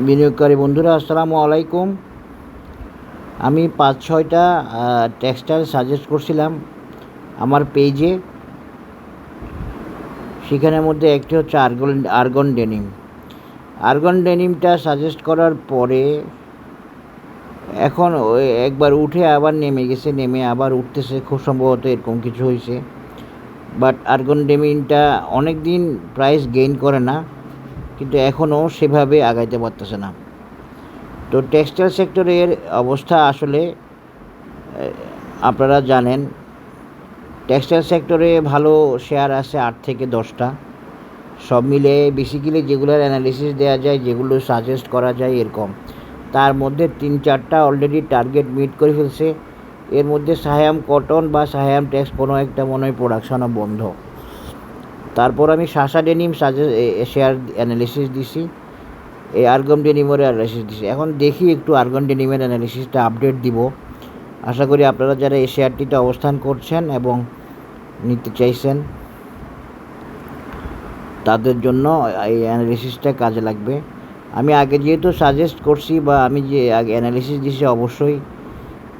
বিনিয়োগকারী বন্ধুরা আসসালামু আলাইকুম। আমি ৫-৬টা টেক্সটাইল সাজেস্ট করছিলাম আমার পেজে। সেখানের মধ্যে একটি হচ্ছে আর্গন ডেনিম। আর্গন ডেনিমটা সাজেস্ট করার পরে এখন ওই একবার উঠে আবার নেমে গেছে, নেমে আবার উঠতেছে, খুব সম্ভবত এরকম কিছু হয়েছে। বাট আর্গন ডেনিমটা অনেক দিন প্রাইস গেইন করে না, কিন্তু এখনও সেভাবে আগাইতে পারতেছে না। তো টেক্সটাইল সেক্টরের অবস্থা আসলে আপনারা জানেন, টেক্সটাইল সেক্টরে ভালো শেয়ার আছে 8 থেকে 10টা। সব মিলে বেসিক্যালি যেগুলোর অ্যানালিসিস দেওয়া যায়, যেগুলো সাজেস্ট করা যায় এরকম, তার মধ্যে 3-4টা অলরেডি টার্গেট মিট করে ফেলছে। এর মধ্যে সায়াম কটন বা সায়াম টেক্স কোনো একটা মনে হয় প্রোডাকশনও বন্ধ। তারপর আমি শাসা ডেনিম শেয়ার অ্যানালিসিস দিছি, এই আর্গন ডেনিমের অ্যানালিসিস দিছি। এখন দেখি একটু আর্গন ডেনিমের অ্যানালিসিসটা আপডেট দিব। আশা করি আপনারা যারা এই শেয়ারটিতে অবস্থান করছেন এবং নিতে চাইছেন তাদের জন্য এই অ্যানালিসিসটা কাজে লাগবে। আমি আগে যেহেতু সাজেস্ট করছি বা আমি যে আগে অ্যানালিসিস দিছি অবশ্যই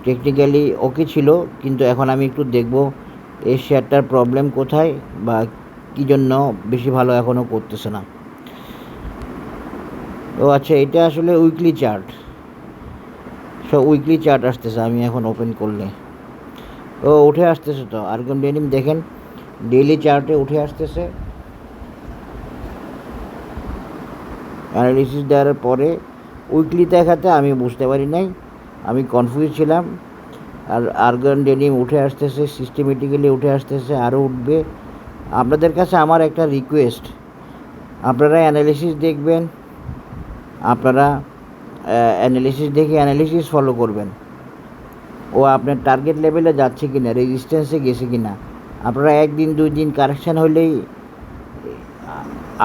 টেকনিক্যালি ওকে ছিল, কিন্তু এখন আমি একটু দেখব এই শেয়ারটার প্রবলেম কোথায় বা কী জন্য বেশি ভালো এখনও করতেছে না। ও আচ্ছা, এটা আসলে উইকলি চার্ট। উইকলি চার্ট আসতেছে, আমি এখন ওপেন করলে উঠে আসতেছে। তো আর্গন ডেনিম দেখেন ডেইলি চার্টে উঠে আসতেছে। অ্যানালিসিস দেওয়ার পরে উইকলি দেখাতে আমি বুঝতে পারি নাই, আমি কনফিউজ ছিলাম। আর আর্গন ডেনিম উঠে আসতেছে, সিস্টেমেটিক্যালি উঠে আসতেছে, আরও উঠবে। আপনাদের কাছে আমার একটা রিকোয়েস্ট, আপনারা অ্যানালিসিস দেখবেন, আপনারা অ্যানালিসিস দেখে অ্যানালিসিস ফলো করবেন। আপনার টার্গেট লেভেলে যাচ্ছে কি না, রেজিস্ট্যান্সে গেছে কি না। আপনারা 1 দিন 2 দিন কারেকশান হলেই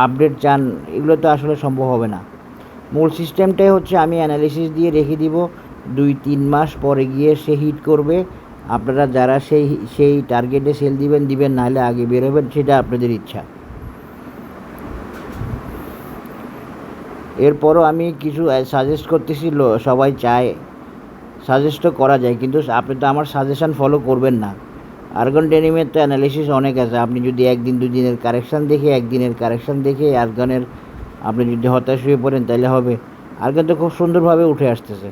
আপডেট চান, এগুলো তো আসলে সম্ভব হবে না। মূল সিস্টেমটাই হচ্ছে আমি অ্যানালিসিস দিয়ে রেখে দিব, 2-3 মাস পরে গিয়ে সে হিট করবে। আপনারা যারা সেই টার্গেটে সেল দিবেন, নাহলে আগে বেরোবেন, সেটা আপনাদের ইচ্ছা। এরপরও আমি কিছু সাজেস্ট করতেছি, সবাই চায়, সাজেস্টও করা যায়, কিন্তু আপনি তো আমার সাজেশান ফলো করবেন না। আর্গন ডেনিমের তো অ্যানালিসিস অনেক আছে। আপনি যদি 1 দিন 2 দিনের কারেকশান দেখে, 1 দিনের কারেকশান দেখে আর্গনের আপনি যদি হতাশ হয়ে পড়েন তাহলে হবে। আর্গন তো খুব সুন্দরভাবে উঠে আসতেছে।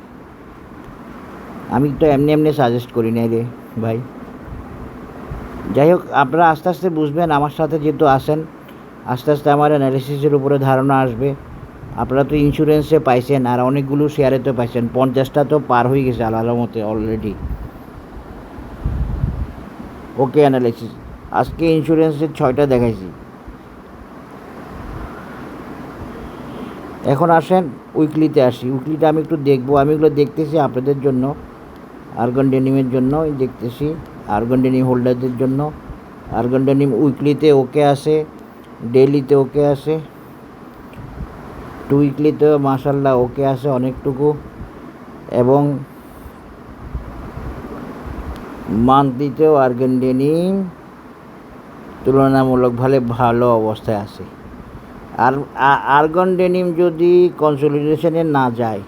আমি তো এমনি সাজেস্ট করি নাই রে ভাই। যাই হোক, আপনারা আস্তে আস্তে বুঝবেন, আমার সাথে যেহেতু আসেন, আস্তে আস্তে আমার অ্যানালিসিসের উপরে ধারণা আসবে। আপনারা তো ইন্স্যুরেন্সে পাইছেন, আর অনেকগুলো শেয়ারে তো পাইছেন, 50টা তো পার হয়ে গেছে আল্লাহর মতে অলরেডি। ওকে অ্যানালিসিস আজকে ইন্স্যুরেন্সের 6টা দেখাইছি। এখন আসেন উইকলিতে আসি। উইকলিতে আমি একটু দেখবো, আমি এগুলো দেখতেছি আপনাদের জন্য, আর্গন ডেনিমের জন্য দেখতেছি, আর্গন ডেনিম হোল্ডারদের জন্য। আর্গন ডেনিম উইকলিতে ওকে আসে, ডেইলিতে ওকে আসে, 2 উইকলিতেও মাশাল্লাহ ওকে আসে অনেকটুকু, এবং মান্থলিতেও আর্গন ডেনিম তুলনামূলকভাবে ভালো অবস্থায় আছে। আর আর্গন ডেনিম যদি কনসলিডেশনে না যায়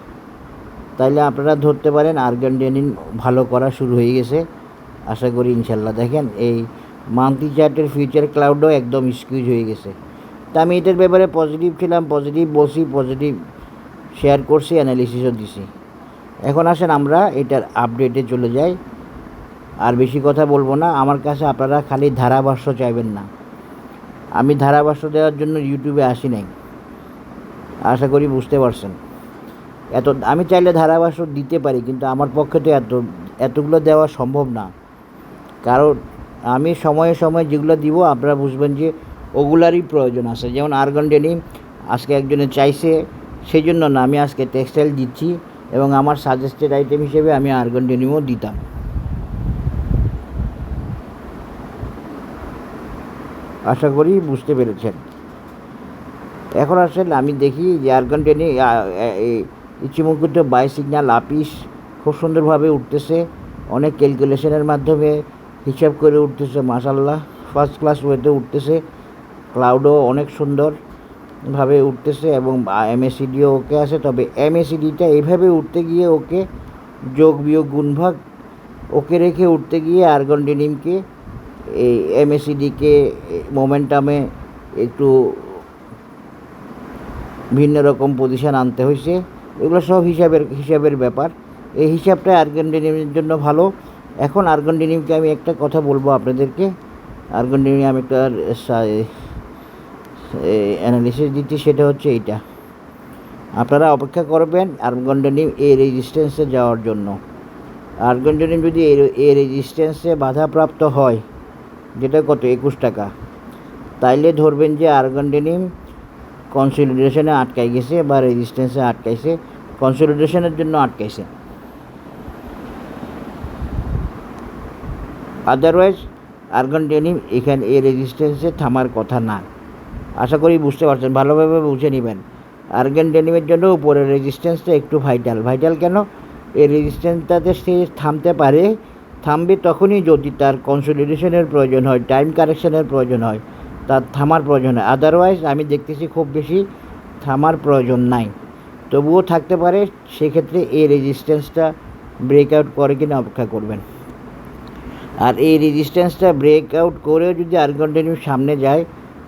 তাহলে আপনারা ধরতে পারেন আর্গন ডেনিম ভালো করা শুরু হয়ে গেছে, আশা করি ইনশাল্লাহ। দেখেন এই মান্থলি চার্টের ফিউচার ক্লাউডও একদম স্কুইজ হয়ে গেছে। তা আমি এটার ব্যাপারে পজিটিভ ছিলাম, পজিটিভ বলছি, পজিটিভ শেয়ার করছি, অ্যানালিসিসও দিছি। এখন আসেন আমরা এটার আপডেটে চলে যাই। আর বেশি কথা বলবো না। আমার কাছে আপনারা খালি ধারাভাষ্য চাইবেন না, আমি ধারাভাষ্য দেওয়ার জন্য ইউটিউবে আসি নাই, আশা করি বুঝতে পারছেন। আমি চাইলে ধারাভাষ্য দিতে পারি, কিন্তু আমার পক্ষে তো এতগুলো দেওয়া সম্ভব না। কারণ আমি সময়ে সময়ে যেগুলো দিব আপনারা বুঝবেন যে ওগুলারই প্রয়োজন আছে। যেমন আর্গন ডেনিম আজকে একজনে চাইছে, সেই জন্য না, আমি আজকে টেক্সটাইল দিচ্ছি, এবং আমার সাজেস্টেড আইটেম হিসেবে আমি আর্গন ডেনিমও দিতাম। আশা করি বুঝতে পেরেছেন। এখন আসলে আমি দেখি যে আর্গন ডেনিম ইচ্ছামুক্ত বাই সিগন্যাল আপিস খুব সুন্দরভাবে উঠতেছে, অনেক ক্যালকুলেশনের মাধ্যমে হিসাব করে উঠতেছে, মাশাল্লাহ ফার্স্ট ক্লাস ওয়েতে উঠতেছে। ক্লাউডও অনেক সুন্দর, ভাবে উঠতেছে এবং এমএসিডিও ওকে আছে, তবে এমএসিডিটা এইভাবে উঠতে গিয়ে ওকে যোগ বিয়োগ গুণভাগ ওকে রেখে উঠতে গিয়ে আর্গন ডেনিমকে এই এমএসিডিকে মোমেন্টামে একটু ভিন্ন রকম পজিশান আনতে হয়েছে। এগুলো সব হিসাবের ব্যাপার। এই হিসাবটা আর্গন ডেনিমের জন্য ভালো। এখন আর্গন ডেনিমকে আমি একটা কথা বলবো আপনাদেরকে। আর্গন ডেনিম আমি একটা অ্যানালিসিস দিচ্ছি, সেটা হচ্ছে এইটা। আপনারা অপেক্ষা করবেন আর্গন ডেনিম এই রেজিস্ট্যান্সে যাওয়ার জন্য। আর্গন ডেনিম যদি এই রেজিস্ট্যান্সে বাধাপ্রাপ্ত হয়, যেটা কত 21 টাকা, তাইলে ধরবেন যে আর্গন ডেনিম কনসলিডেশনে আটকাই গেছে বা রেজিস্ট্যান্সে আটকাইছে, কনসলিডেশনের জন্য আটকাইছে। আদারওয়াইজ আর্গন ডেনিম এখানে এই রেজিস্ট্যান্সে থামার কথা না। আশা করি বুঝতে পারছেন, ভালোভাবে বুঝে নেবেন। আর্গন ডেনিমের জন্য উপরের রেজিস্ট্যান্সটা একটু ভাইটাল কেন? এই রেজিস্ট্যান্সটাতে সে থামতে পারে, থামবে তখনই যদি তার কনসলিডেশনের প্রয়োজন হয়, টাইম কারেকশনের প্রয়োজন হয়, তার থামার প্রয়োজন হয়। আদারওয়াইজ আমি দেখতেছি খুব বেশি থামার প্রয়োজন নাই, তবুও থাকতে পারে। সেক্ষেত্রে এই রেজিস্ট্যান্সটা ব্রেকআউট করে কিনা অপেক্ষা করবেন। আর এই রেজিস্ট্যান্সটা ব্রেকআউট করেও যদি আর্গন ডেনিম সামনে যায়,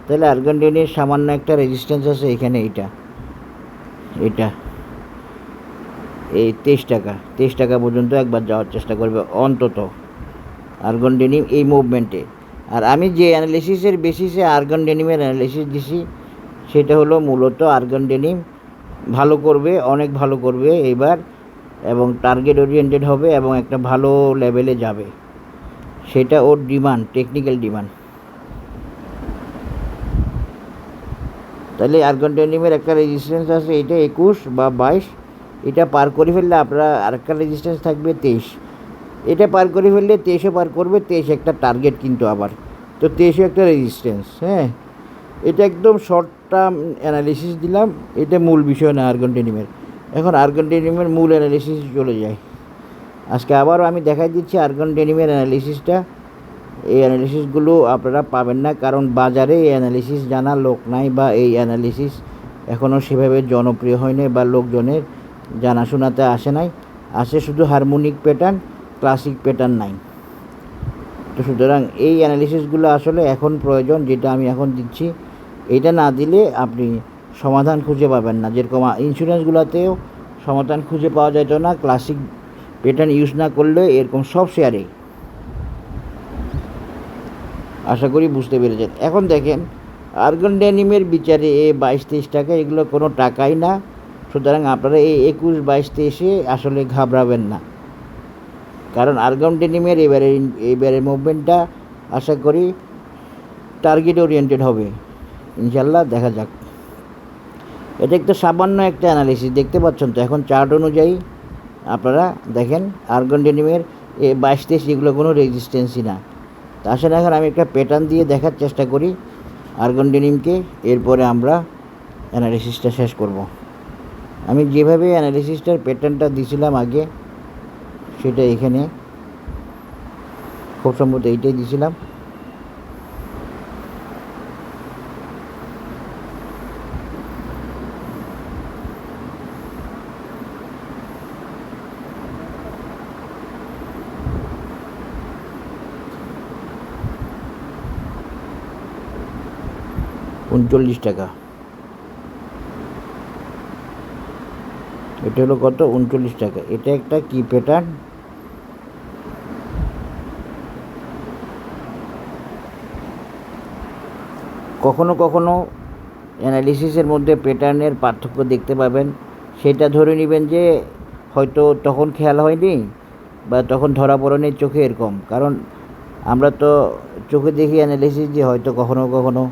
তাহলে আর্গন ডেনিমের সামান্য একটা রেজিস্ট্যান্স আছে এখানে, এটা এই 23 টাকা পর্যন্ত একবার যাওয়ার চেষ্টা করবে অন্তত আর্গন ডেনিম এই মুভমেন্টে। আর আমি যে অ্যানালিসিসের বেসিসে আর্গন ডেনিমের অ্যানালিসিস দিছি, সেটা হলো মূলত আর্গন ডেনিম ভালো করবে, অনেক ভালো করবে এইবার, এবং টার্গেট ওরিয়েন্টেড হবে এবং একটা ভালো লেভেলে যাবে। সেটা ওর ডিমান্ড, টেকনিক্যাল ডিমান্ড। তাহলে আর্গন ডেনিমের একটা রেজিস্ট্যান্স আছে, এটা 21 বা 22। এটা পার করে ফেললে আপনারা আরেকটা রেজিস্ট্যান্স থাকবে 23। এটা পার করে ফেললে 23ও পার করবে। 23 একটা টার্গেট কিন্তু আবার, তো 23ও একটা রেজিস্ট্যান্স। হ্যাঁ, এটা একদম শর্ট টার্ম অ্যানালিসিস দিলাম, এটা মূল বিষয় না আর্গন ডেনিমের। এখন আর্গন ডেনিমের মূল অ্যানালিসিস চলে যায়। আজকে আবারও আমি দেখাই দিচ্ছি আর্গন ডেনিমের অ্যানালিসিসটা। এই অ্যানালিসিসগুলো আপনারা পাবেন না, কারণ বাজারে এই অ্যানালিসিস জানার লোক নাই, বা এই অ্যানালিসিস এখনও সেভাবে জনপ্রিয় হয়নি, বা লোকজনের জানাশোনাতে আসে নাই। আসে শুধু হারমোনিক প্যাটার্ন, ক্লাসিক প্যাটার্ন নাই। তো সুতরাং এই অ্যানালিসিসগুলো আসলে এখন প্রয়োজন, যেটা আমি এখন দিচ্ছি। এটা না দিলে আপনি সমাধান খুঁজে পাবেন না। যেরকম ইন্স্যুরেন্সগুলোতেও সমাধান খুঁজে পাওয়া যেত না ক্লাসিক প্যাটার্ন ইউজ না করলে, এরকম সব শেয়ারে। আশা করি বুঝতে পেরেছেন। এখন দেখেন আর্গন ডেনিমের বিচারে এই 22-23 টাকা, এগুলো কোনো টাকাই না। সুতরাং আপনারা এই 21-22-23-এ আসলে ঘাবড়াবেন না, কারণ আর্গন ডেনিমের এবারে মুভমেন্টটা আশা করি টার্গেট ওরিয়েন্টেড হবে ইনশাল্লাহ। দেখা যাক। এটা একটা সামান্য একটা অ্যানালিসিস, দেখতে পাচ্ছেন তো। এখন চার্ট অনুযায়ী আপনারা দেখেন আর্গন ডেনিমের এই 22-23 এগুলো কোনো রেজিস্ট্যান্সই না। তা আসলে এখন আমি একটা প্যাটার্ন দিয়ে দেখার চেষ্টা করি আর্গন ডেনিমকে, এরপরে আমরা অ্যানালিসিসটা শেষ করব। আমি যেভাবে অ্যানালিসিসটার প্যাটার্নটা দিয়েছিলাম আগে, সেটা এখানে খুব সম্ভবত এইটাই দিয়েছিলাম। $39। এটা হলো কত? $39। এটা একটা কি প্যাটার্ন? কখনো কখনো অ্যানালিসিসের মধ্যে প্যাটার্নের পার্থক্য দেখতে পাবেন। সেটা ধরে নেবেন যে হয়তো তখন খেয়াল হয়নি, বা তখন ধরা পড়েনি চোখে, এরকম। কারণ আমরা তো চোখে দেখি অ্যানালিসিস দিয়ে, হয়তো কখনো কখনো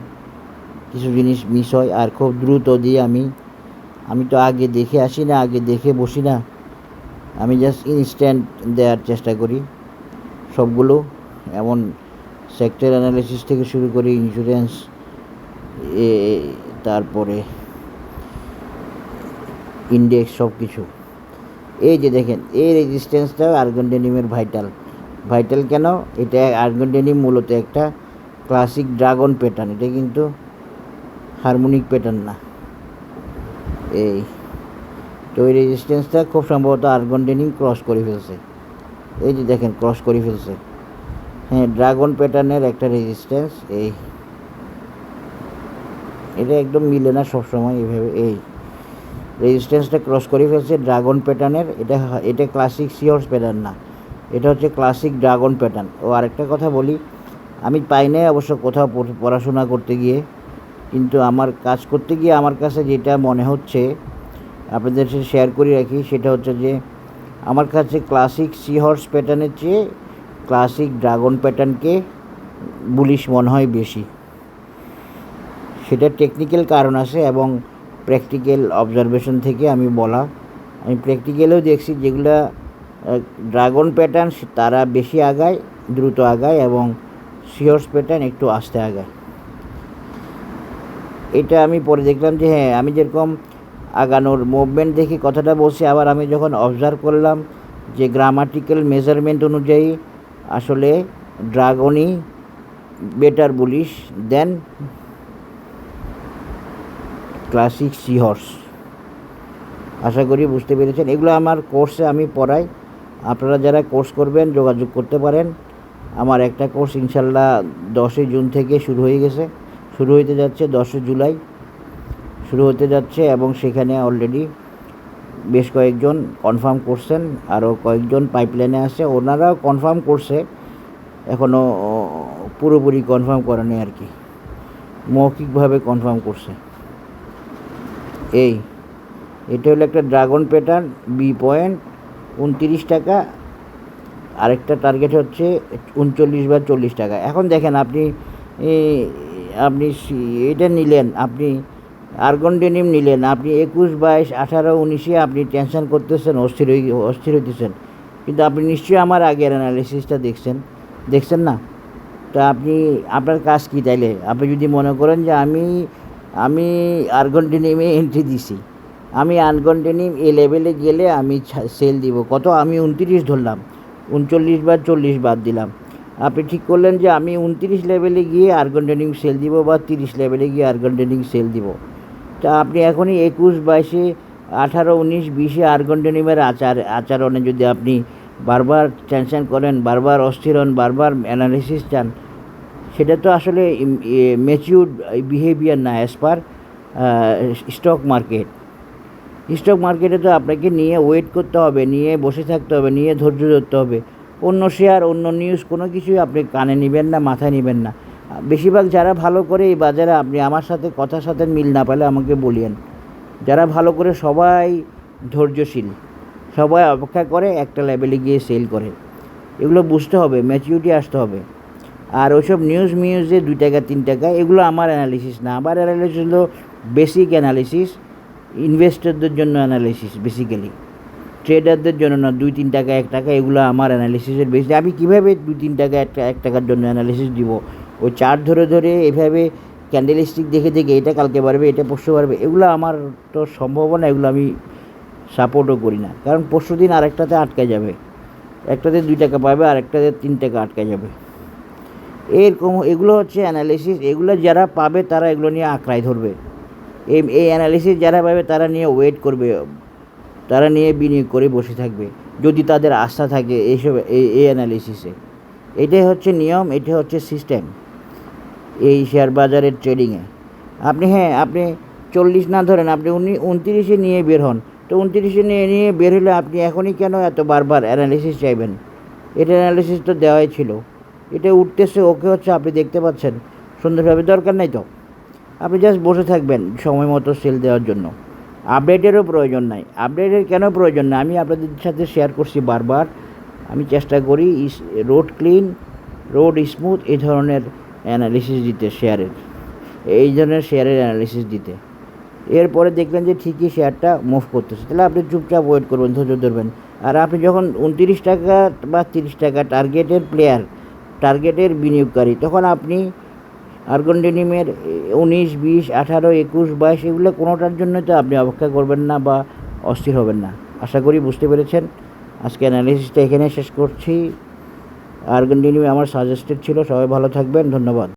কিছু জিনিস মিস হয়। আর খুব দ্রুত দিয়ে আমি তো আগে দেখে আসি না, আগে দেখে বসি না। আমি জাস্ট ইনস্ট্যান্ট দেওয়ার চেষ্টা করি সবগুলো। এমন সেক্টর অ্যানালিসিস থেকে শুরু করি, ইন্স্যুরেন্স, তারপরে ইন্ডেক্স, সব কিছু। এই যে দেখেন এই রেজিস্ট্যান্সটা আর্গন ডেনিমের ভাইটাল কেন? এটা আর্গন ডেনিম মূলত একটা ক্লাসিক ড্রাগন প্যাটার্ন, এটা কিন্তু হারমোনিক প্যাটার্ন না। এই তো ওই রেজিস্ট্যান্সটা খুব সম্ভবত আর্গনডেনিম ক্রস করে ফেলছে। এই যে দেখেন ক্রস করে ফেলছে। হ্যাঁ, ড্রাগন প্যাটার্নের একটা রেজিস্ট্যান্স। এই এটা একদম মিলে না সবসময় এইভাবে। এই রেজিস্ট্যান্সটা ক্রস করে ফেলছে ড্রাগন প্যাটার্নের। এটা ক্লাসিক সিহর্স প্যাটার্ন না, এটা হচ্ছে ক্লাসিক ড্রাগন প্যাটার্ন। ও আরেকটা কথা বলি, আমি পাই নাই অবশ্য কোথাও পড়াশোনা করতে গিয়ে, কিন্তু আমার কাজ করতে গিয়ে আমার কাছে যেটা মনে হচ্ছে আপনাদের সাথে শেয়ার করে রাখি, সেটা হচ্ছে যে আমার কাছে ক্লাসিক সিহর্স প্যাটার্নের চেয়ে ক্লাসিক ড্রাগন প্যাটার্নকে বুলিশ মনে হয় বেশি। সেটা টেকনিক্যাল কারণ আছে এবং প্র্যাকটিক্যাল অবজারভেশন থেকে আমি বলা। আমি প্র্যাকটিক্যালেও দেখছি যেগুলা ড্রাগন প্যাটার্ন তারা বেশি আগায়, দ্রুত আগায়, এবং সিহর্স প্যাটার্ন একটু আস্তে আগায়। এটা আমি পরে দেখলাম যে হ্যাঁ, আমি যেরকম আগানোর মুভমেন্ট দেখে কথাটা বলছি, আবার আমি যখন অবজার্ভ করলাম যে গ্রামাটিক্যাল মেজারমেন্ট অনুযায়ী আসলে ড্রাগনই বেটার বুলিশ দেন ক্লাসিক সিহর্স। আশা করি বুঝতে পেরেছেন। এগুলো আমার কোর্সে আমি পড়াই। আপনারা যারা কোর্স করবেন যোগাযোগ করতে পারেন। আমার একটা কোর্স ইনশাল্লাহ 10 জুন থেকে শুরু হইতে যাচ্ছে, 10 জুলাই শুরু হতে যাচ্ছে, এবং সেখানে অলরেডি বেশ কয়েকজন কনফার্ম করছেন, আরও কয়েকজন পাইপলাইনে আছে, ওনারাও কনফার্ম করছে, এখনও পুরোপুরি কনফার্ম করেনি আর কি, মৌখিকভাবে কনফার্ম করছে। এটা হলো একটা ড্রাগন প্যাটার্ন, B.29 টাকা, আরেকটা টার্গেট হচ্ছে 39 বা 40 টাকা। এখন দেখেন আপনি এটা নিলেন, আপনি আর্গনডেনিম নিলেন, আপনি 21, 22, 18, 19-এ আপনি টেনশন করতেছেন, অস্থির হইতেছেন, কিন্তু আপনি নিশ্চয়ই আমার আগের অ্যানালিসিসটা দেখছেন না? তো আপনার কাজ কী তাইলে? আপনি যদি মনে করেন যে আমি আর্গনডেনিমে এন্ট্রি দিছি, আমি আর্গনডেনিম এই লেভেলে গেলে আমি সেল দিব কত, আমি 29 ধরলাম, 39 বা 40 বাদ দিলাম। আপনি ঠিক করলেন যে আমি 29 লেভেলে গিয়ে আর্গনডেনিম সেল দিব বা 30 লেভেলে গিয়ে আর্গনডেনিম সেল দিব। তা আপনি এখনই 21, 22, 18, 19, 20-এ আর্গনডেনিমের আচরণে যদি আপনি বারবার টেনশন করেন, বারবার অস্থির হন, বারবার অ্যানালিসিস চান, সেটা তো আসলে ম্যাচিউরড বিহেভিয়ার না অ্যাজ পার স্টক মার্কেটে তো আপনাকে নিয়ে ওয়েট করতে হবে, নিয়ে বসে থাকতে হবে, নিয়ে ধৈর্য ধরতে হবে। অন্য শেয়ার, অন্য নিউজ কোনো কিছুই আপনি কানে নেবেন না, মাথায় নেবেন না। বেশিরভাগ যারা ভালো করে এই বাজারে, আপনি আমার সাথে কথার সাথে মিল না পেলে আমাকে বলিয়েন, যারা ভালো করে সবাই ধৈর্যশীল, সবাই অপেক্ষা করে, একটা লেভেলে গিয়ে সেল করে। এগুলো বুঝতে হবে, ম্যাচিউরিটি আসতে হবে। আর ওইসব নিউজে 2 টাকা 3 টাকা এগুলো আমার অ্যানালিসিস না। আমার অ্যানালিসিস হলো বেসিক অ্যানালিসিস, ইনভেস্টরদের জন্য অ্যানালিসিস, বেসিক্যালি ট্রেডারদের জন্য না। 2-3 টাকা 1 টাকা এগুলো আমার অ্যানালিসিসের বেশি। আমি কীভাবে 2-3 টাকা 1 টাকার জন্য অ্যানালিসিস দিব? ওই চার্ট ধরে এভাবে ক্যান্ডেলস্টিক দেখে এটা কালকে বাড়বে, এটা পরশু বাড়বে, এগুলো আমার তো সম্ভাবনা, এগুলো আমি সাপোর্টও করি না। কারণ পরশু দিন আরেকটাতে আটকে যাবে, একটাতে 2 টাকা পাবে, আরেকটাতে 3 টাকা আটকে যাবে। এরকম এগুলো হচ্ছে অ্যানালিসিস। এগুলো যারা পাবে তারা এগুলো নিয়ে আঁকড়ায় ধরবে। এই অ্যানালিসিস যারা পাবে তারা নিয়ে ওয়েট করবে, তারা নিয়ে বিনিয়োগ করে বসে থাকবে, যদি তাদের আস্থা থাকে এইসব এই অ্যানালিসিসে। এটাই হচ্ছে নিয়ম, এটা হচ্ছে সিস্টেম এই শেয়ার বাজারের ট্রেডিংয়ে। আপনি 40 না ধরেন, আপনি 29-এ নিয়ে বের হন। তো 29-এ নিয়ে বের হলে আপনি এখনই কেন এত বারবার অ্যানালিসিস চাইবেন? এটা অ্যানালিসিস তো দেওয়াই ছিল। এটা উঠতেছে, ওকে হচ্ছে, আপনি দেখতে পাচ্ছেন সুন্দরভাবে, দরকার নাই তো, আপনি জাস্ট বসে থাকবেন সময় মতো সেল দেওয়ার জন্য। আপডেটেরও প্রয়োজন নাই। আপডেটের কেন প্রয়োজন নাই? আমি আপনাদের সাথে শেয়ার করছি বারবার, আমি চেষ্টা করি রোড ক্লিন, রোড স্মুথ এই ধরনের অ্যানালিসিস দিতে, এই ধরনের শেয়ারের অ্যানালিসিস দিতে। এরপরে দেখলেন যে ঠিকই শেয়ারটা মুভ করতেছে, তাহলে আপনি চুপচাপ ওয়েট করবেন, ধৈর্য ধরবেন। আর আপনি যখন 29 টাকা বা 30 টাকা টার্গেটের বিনিয়োগকারী, তখন আপনি আর্গনডেনিমের 19, 20, 18, 21, 22 এগুলো কোনোটার জন্য তো আপনি অপেক্ষা করবেন না বা অস্থির হবেন না। আশা করি বুঝতে পেরেছেন। আজকে অ্যানালিসিসটা এখানে শেষ করছি। আর্গনডেনিম আমার সাজেস্টেড ছিল। সবাই ভালো থাকবেন, ধন্যবাদ।